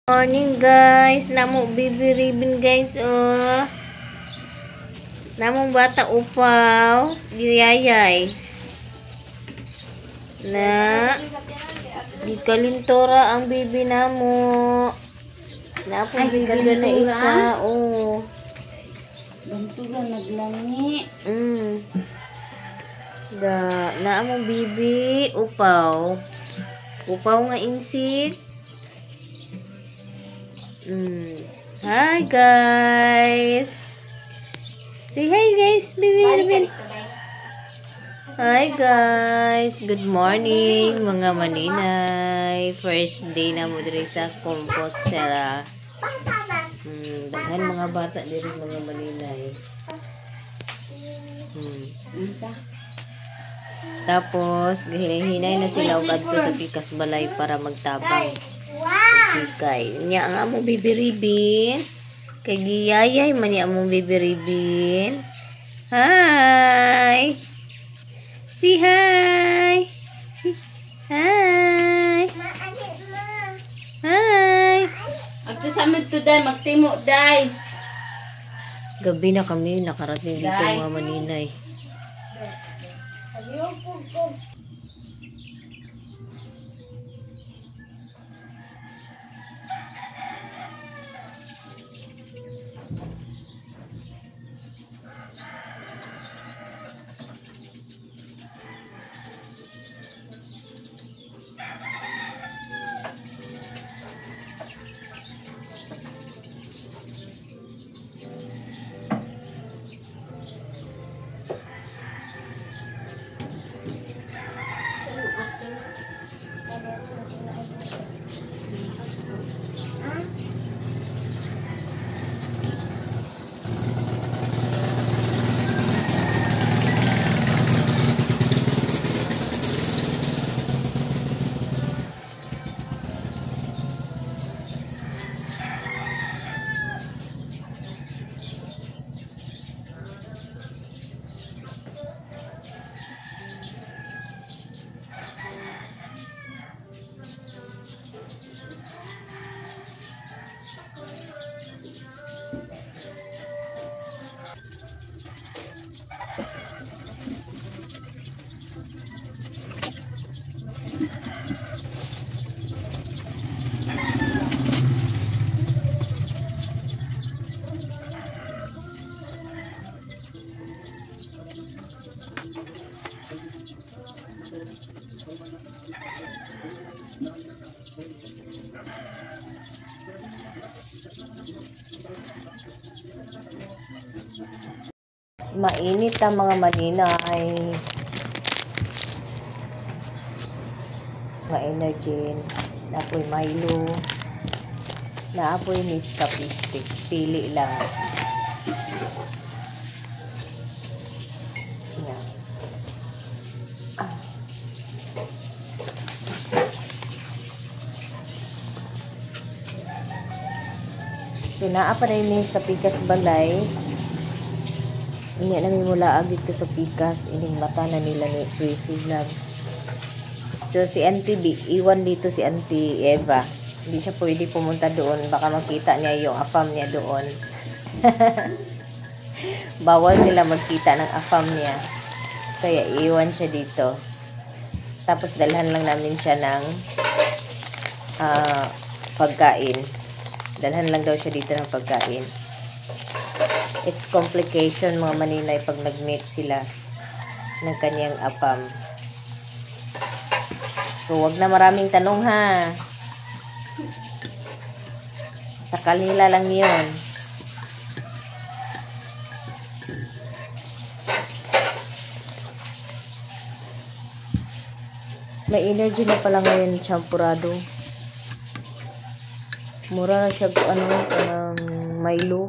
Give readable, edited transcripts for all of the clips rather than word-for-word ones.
Morning guys, namo baby ribbon guys oh. Namong bata upaw, giyayay. Na gikalintora ang bibi namo. Na po bibi na isa oh. Bantura naglangi. Na among bibi upaw. Upaw nga insik. Hi guys. Say hi guys, baby. Hi guys. Good morning mga maninay. First day na mo diri sa Compostela. Daghan mga bata diri mga maninay. Tapos hinay na sila og adto sa pikas balay para magtabang. Kay niya ang among baby ribbon. Kay giyayay man niya among baby ribbon. Hi. Say hi. Hi. Hi. Agto sa amin to day, magtimo day. Gabi na kami nakarating dito mga maninay. Mainit ang mga maninay. Mga energy. Naapoy Milo. Naapoy Nescafe. Pili lang. Yan. So, naapa na yun sa pikas balay. Hindi namin mula dito sa pikas. Ining mata na nila ni Tracy Vlog. So, si Auntie B, iwan dito si Auntie Eva. Hindi siya pwede pumunta doon. Baka makita niya yung afam niya doon. Bawal nila magkita ng afam niya. Kaya, iwan siya dito. Tapos, dalhan lang namin siya ng pagkain. Dalhan lang daw siya dito ng pagkain. It's complication mga maninay pag nag-meet sila ng kanyang apam. So, wag na maraming tanong ha. Sa kanila lang yun. May energy na pala ngayon champurado. Mura na siya parang Milo.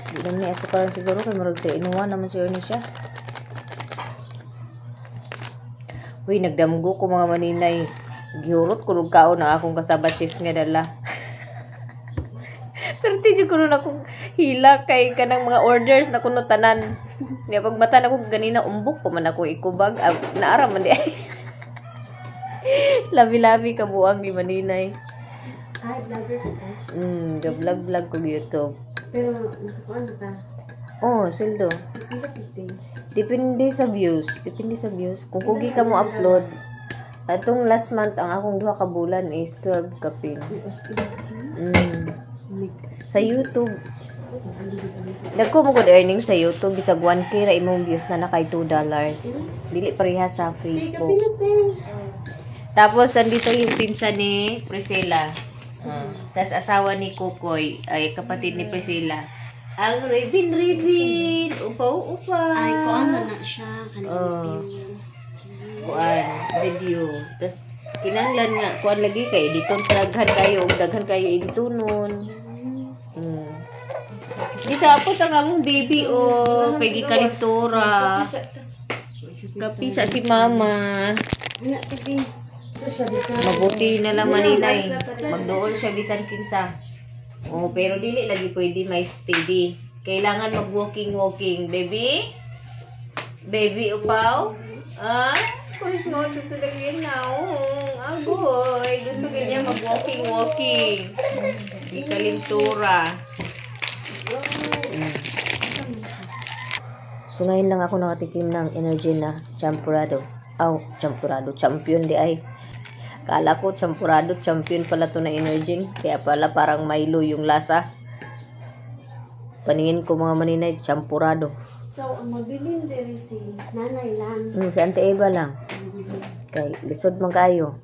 Hindi niya asukaran siguro kay marag 3 in 1 naman siguro niya siya. Uy, nagdamgo ko mga maninay. Gihurot ko nung kaon na akong kasabat chief nga dala. Pero di ko nun akong hila kay kanang mga orders na kuno tanan. Nga pag mata na ko ganina umbok ko man ako ikubag. Naara man di ay. Labi-labi ka buang di maninay. Ay, vlogger ka ba? Ga-vlog-vlog ko YouTube. Pero, nakakuan ka. Oh, sildo. Ang lapit eh. Depende sa views. Depende sa views. Kung kugi ka mo upload, atong last month, ang akong 2 ka bulan is 12 ka pin. Sa YouTube. Dagko mo good earnings sa YouTube. Bisag 1K ra imong views na nakay $2. Dili pareha sa Facebook. Tapos, andito yung pinsan ni Priscilla. Tapos, asawa ni Kukoy. Ay, kapatid ni Priscilla. Ang Ribin. Upaw-upaw. Ay, kuan na siya. Oh. Kuan, video. Tapos, kinanglan nga, kuan lagi kay editon daghan kayo, daghan kayo editonon. Di sa apot ang among baby, kay gikaliptura. Kapisa si mama. Anak, TV. Mabuti na lang maninay. Magdoon siya bisan kinsa. Pero dili lagi pwede may steady. Kailangan mag-walking. Baby? Baby, upaw? Kulis mo, gusto lagi na. Agoy, gusto ganyan mag-walking. Ikalintura. So ngayon lang ako nakatikim ng energy na champurado. Champion di ay. Kala ko champurado, champion pala to na energy. Kaya pala parang Milo yung lasa. Paningin ko mga maninay, champurado. So, ang mabilin din si nanay lang. Si Auntie Eva lang. Kay, lisod man kayo.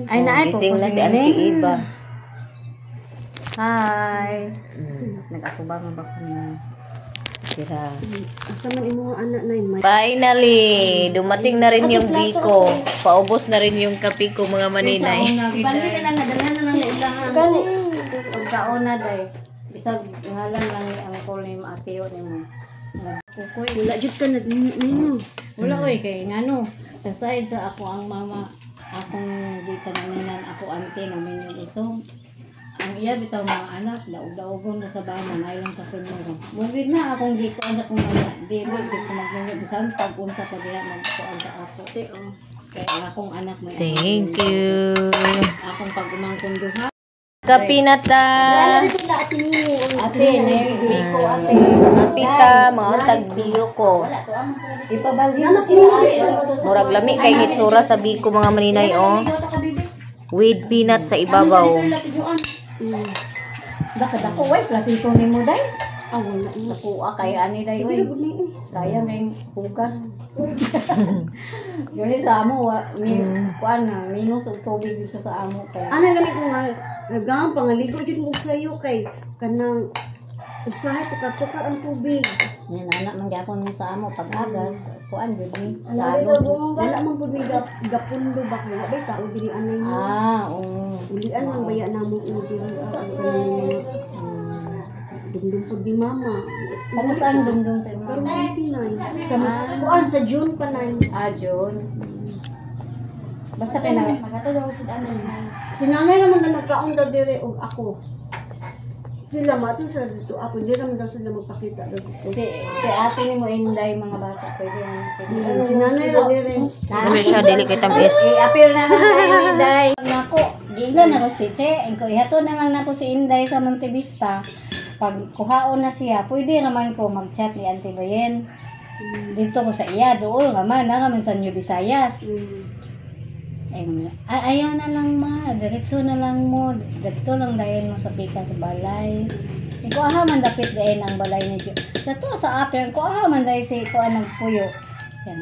Ay, naay po Gising ko na si si Auntie Eva. Hi. Nag-ako ba ko niya? Tira. Asa man imo ang anak na yun? Finally, dumating na rin yung biko. Paubos na rin yung kape ko mga maninay. Bandi ka lang, nadalhan na lang na ilahan. Gani. Pagkaon na day. Bisag ngalan lang ni ang call ni Mateo ni mo. Kukoy. Wala jud ka nagmino. Wala oy kay ngano. Sa side sa ako ang mama, akong dito naminan, ako ante namin yung ito. Ang iya bitaw mga anak, daog-daogon na sa bahay na lang sa sunod. Mugid na akong gikuan sa kung mga dili di ko magganyo bisan pag-unsa pa diha magkuan sa ako. Kaya akong anak may Thank you. akong pag-umangkon duha. Kape na ta. Ate ni. Ate, biko ate. Kape ta, mga tagbiyo ko. Ipabalhin na siya. Murag lami kay ngitsura sa biko mga maninay with peanut sa ibabaw. Bakit ako, way, platito ni mo, day? Ah, wala mo. Nakuha kay ani, day, Sige, way. good na eh. Sayang na yung hugas. Yun sa amo, kuan na, minus og tubig dito sa amo. Kaya, Ana gani ko nga nagang pangaligo jud mo sayo kay kanang usahay tukar-tukar ang tubig. yan, anak, mangyapon mo sa amo, pag-agas, kuan, good ni. Ano Sa ba wala man pud mi gapundo ba kay wala tao diri anay mo. oo. Ulian man baya namo diri dum pud di mama. Kamusta ang dumdum sa Pero imo? Pinay. Sa kuan sa June pa nay. John. Basta kay na, magato daw si ano ni Si nanay naman na nagkaon daw dire og ako. Sila matong sa dito ako di naman daw sila magpakita daw dito. si ate ni mo inday mga bata, pwede yan. Si nanay daw dire. Dili siya, dili kay tamis. I-appeal na lang sa Inday. Nako, gila na ko chiche. Engko ihato na lang nako si Inday sa Monte Vista. Pag kuhaon na siya, pwede naman ko mag-chat ni Auntie Bayen. Dito ko sa iya, doon naman, naman sa New Visayas. Ayaw na lang ma, diretso na lang mo. Dito lang dahil mo sa pika sa balay. Iko aha man dapit dahil ang balay ni Diyo. Sa to sa apir, ko aha man dahil si ko ang nagpuyo. Siya.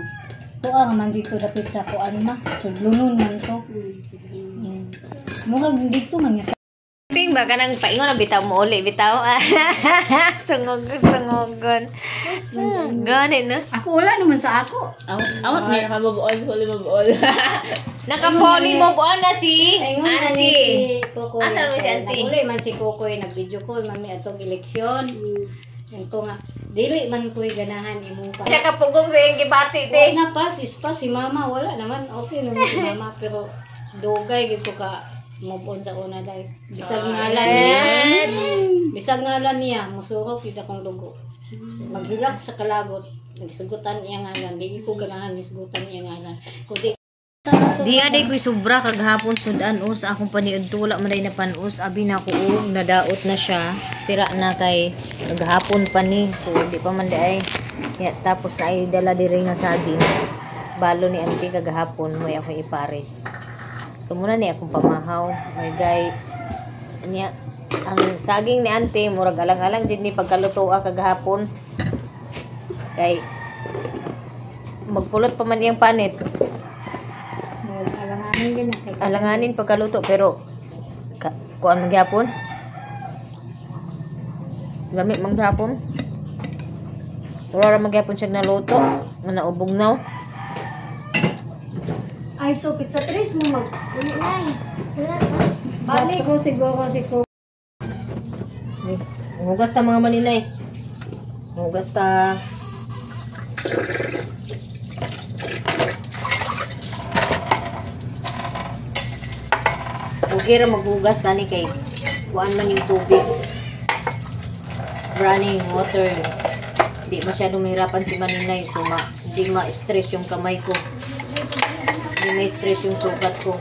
Ko ang man dito dapit sa kuan ma. Suglunon man to. Murag dito man nga. Ping ba ka nang paingon ang bitaw mo uli, bitaw. Sungogon. Ganit no? Ako wala naman sa ako. Awat niya nakababuol, huli mabuol. Naka-phone mo buwan na si Ingon na ni Auntie. si Kukoy. Asan mo si Auntie? Naguli man si Kukoy, nag-video call mami atong eleksyon. Yan ko nga, dili man ko'y ganahan imo pa. Siya kapugong sa iyong gibati, te. Wala na pa, sis pa, si mama, wala naman, okay naman si mama, pero dugay gid ko ka move on sa una dahil bisag ngalan niya. Bisag ngalan niya, musuko kita kong dugo. Maghilak sa kalagot, nagsugutan niya ngalan, di ko ganahan nisugutan niya ngalan. Kundi Di aday ko'y sobra kaghapon sudan o sa akong paniud to wala man day napanos abi na ko og nadaot na siya sira na kay kaghapon pa ni so di pa man day ya, tapos na ay dala diri nga saging balo ni auntie kaghapon mo ako ipares so muna ni akong pamahaw may gay niya ang saging ni auntie murag alang-alang jud ni pagkaluto kaghapon kay magpulot pa man iyang panit. alanganin din na kay Alanganin pagkaluto pero kuan magyapon. Gamit mangyapon. Wala ra magyapon siya naluto, nga naubog na. Ay, so pizza tres mo mag. Nay. balik ko siguro si ko. Hugas ta mga maninay. Hugas ta. Okay ra maghugas tani kay kuan man yung tubig. Running water. Di masyadong mahirapan si maninay. So hindi ma-stress yung kamay ko. Hindi ma-stress yung sugat ko.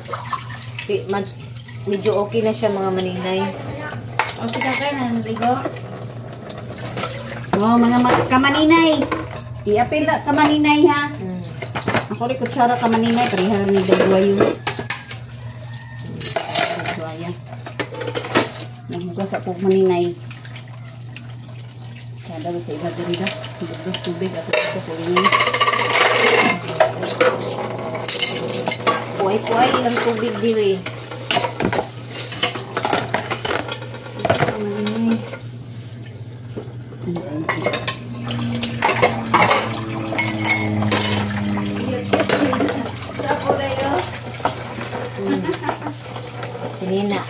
Medyo okay na siya mga maninay. O si kakay na ligo. Oh, mga kamaninay. I-apil kamaninay ha. Ako rin kutsara kamaninay. Parihan ni dagwa yun. Dagwaya. Naghugas ako maninay. Kada sa iba din da. Higos tubig at ito kulinin. Kuway-kuway ilang tubig diri. Sinina.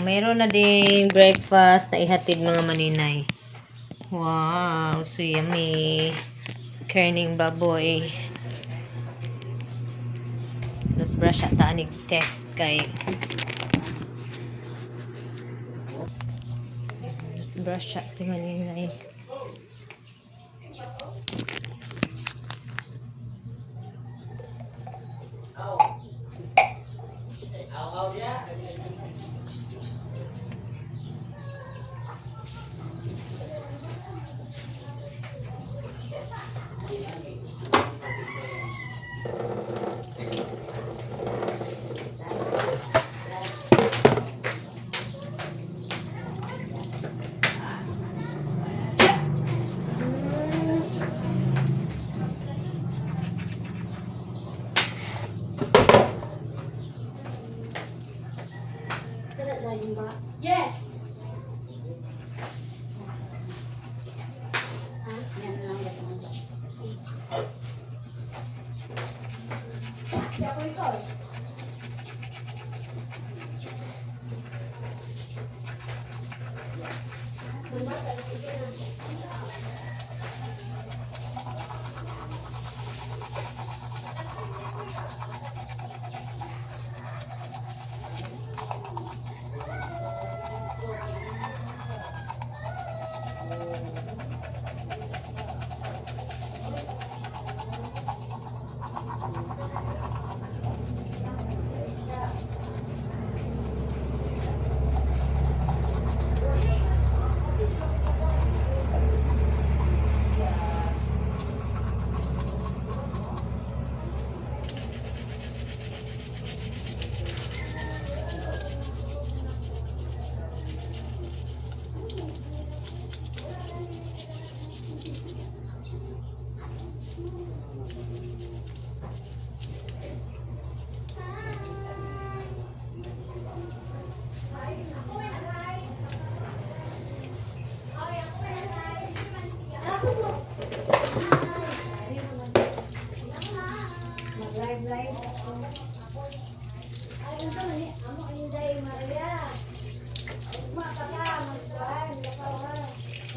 mayroon na ding breakfast na ihatid mga maninay. Wow, so yummy. Kerning baboy. Nutbrush at tanig test kay brush siya si maninay. Yes!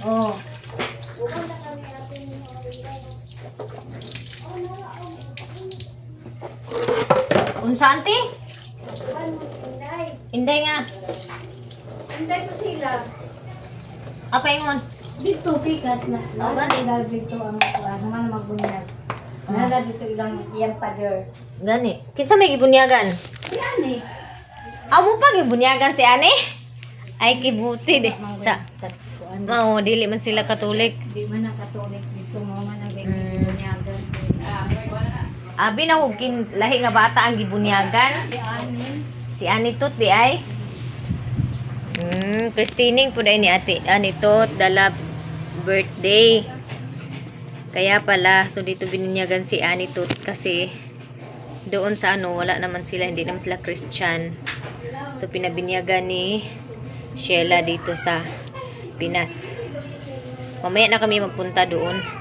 Oh. Unsa auntie? Inday nga. Hindi ko sila. Apa ingon? Dito, pikas na. Oh, Wala ilang dito ang naman magbunyag. Wala dito ilang iyang father. Gani. Kinsa may gibunyagan? Yan eh. Amo pa gibunyagan si Ani? Ay kibuti de. Sa mao dili man sila Katolik. Di man na Katolik dito mo man ang bunyagan. Abi na og lahi nga bata ang gibunyagan. Si Ani Tut di ay. Christining po ni ate Ani Tut dala birthday. Kaya pala so dito bininyagan si Ani Tut kasi doon sa wala naman sila, hindi naman sila Christian. So pinabinyagan ni Sheila dito sa Pinas. Mamaya na kami magpunta doon.